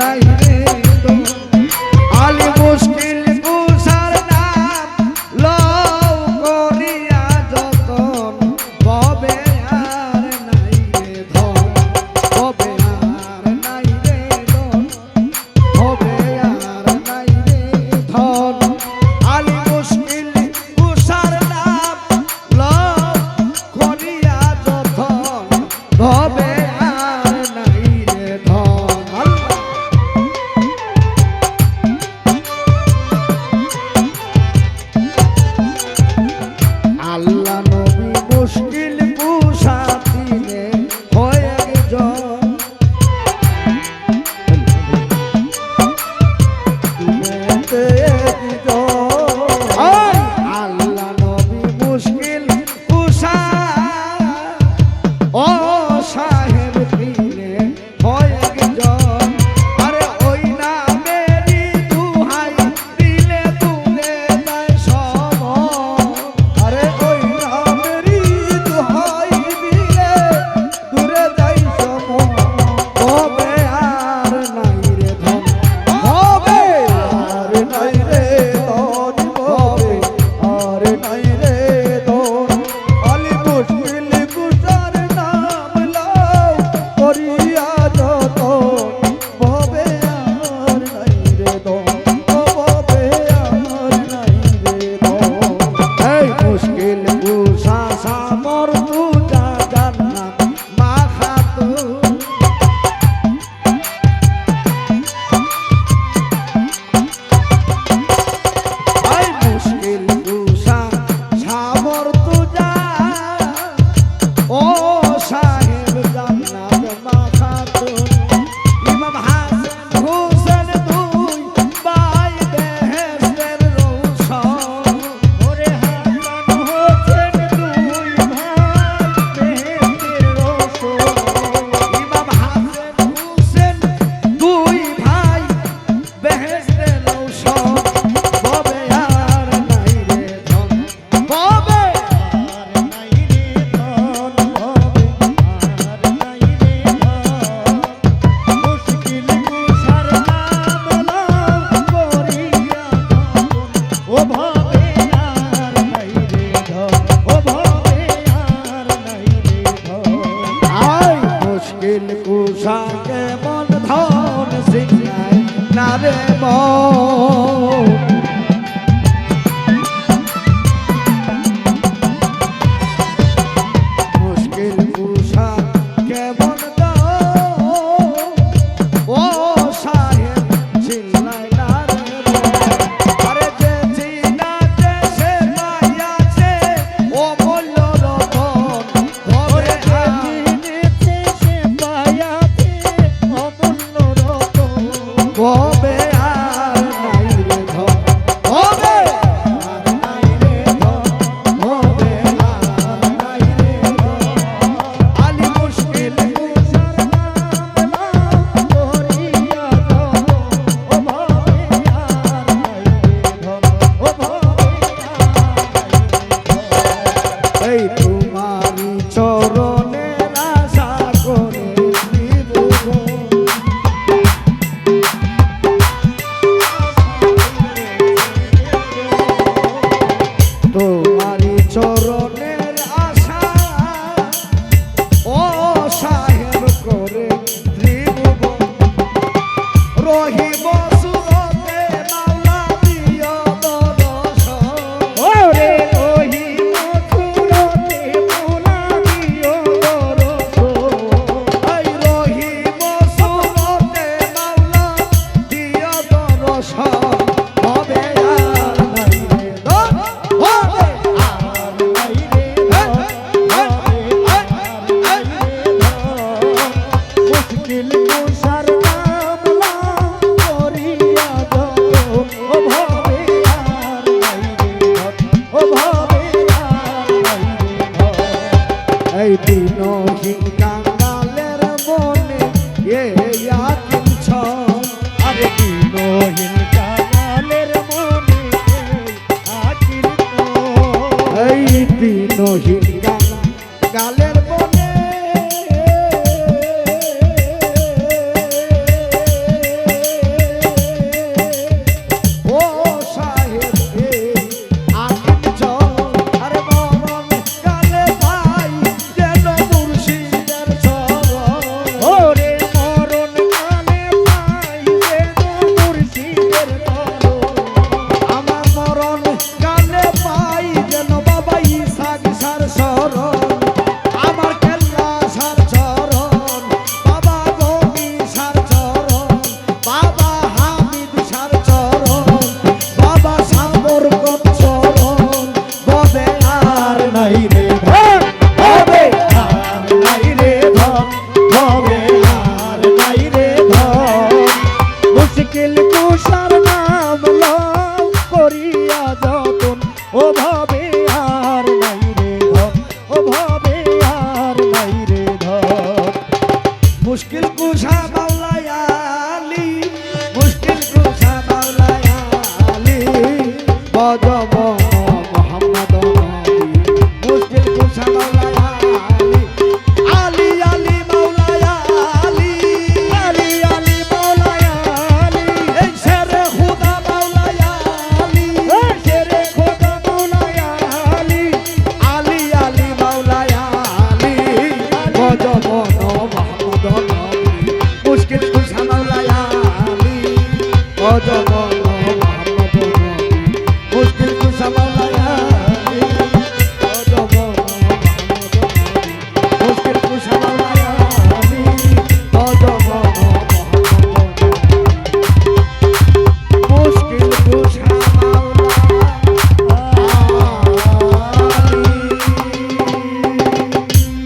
নাই রে দো আলি মুশকিল কুসার নাম লও করিয়া যতন ভবে আর নাই রে ধন ভবে আর নাই রে ধন ভবে আর নাই রে ধন আলি মুশকিল কুসার নাম লও করিয়া যতন ভবে আর নাই রে ধন আল্লাহ নবী মুশকিল কুশা দিনে হয়ে গেজন আল্লাহ নবী মুশকিল কুশা ও সাহেব দিনে হয়ে গেজন আরে ওই না মেরি দুহাই দিলে তুলে দেয় সব আরে ওই না মেরি দুহাই দিলে দূরে যাই সব হবে আর নাই রে ধন হবে আর নাই রে ধন হবে আর নাই রে ধন আলি মুশকিল কুসার নাম লাও করিয়া যতন ভবে আর নাই রে ধন ভবে আর নাই রে ধন এই মুশকিল কুসা সামর তুজা জান্নাত মা খাতুন এই মুশকিল কুসা সামর তুজা ও সাহেব জান্নাত মা খাতুন ইমাম হাসান হোসেন দুই ভাই বেহেশতের রৌশন ওরে হাসান হোসেন দুই ভাই বেহেশতের রৌশন ইমাম হাসান হোসেন দুই ভাই বেহেশতের রৌশন ভবে আর নাই রে ধন ভবে আর নাই রে ধন ভবে আর নাই রে ধন মুশকিল কুসার নাম লাও করিয়া যতন ও ভবে আর নাই রে ধন ও ভবে আর নাই রে ধন আই মুশকিল কুসা কেমন ধন সিংহাই না রে মন মুশকিল কুসা কেমন ধন ও সাহেব চিল্লাই না রে আরে যে চিনা যে সে পাইয়াছে ও মূল্য রতন ভবে চিনেছে সে পাইয়াছে অমূল্য রতন ভবে আর নাই রে ধন ভবে আর নাই রে ধন ভবে আর নাই রে ধন আলি মুশকিল কুসার নাম লাও করিয়া যতন ও ভবে আর নাই রে ধন ও ভবে আর নাই রে ধন এই তোমারি চরণের আশা করে জীবন তোমারি চরণের আশা ও সাহেব করে ত্রিভুবন রহিব সুরতে মাওলা দিও দর্শন ওরে রহিব সুরতে মাওলা দিও দর্শন এই রহিব সুরতে মাওলা দিও দর্শন হবে আর নাই রে ধন হবে আর নাই রে ধন হবে আর নাই রে ধন মুশকিল কুসার নাম লাও করিয়া যতন ও ভবে আর নাই রে ধন ও ভবে আর নাই রে ধন এই দিনহীন কাঙ্গালের মনে এ আকিল ছন আরে দিনহীন কাঙ্গালের মনে আকিল ছন এই দিনহীন কাঙ্গালের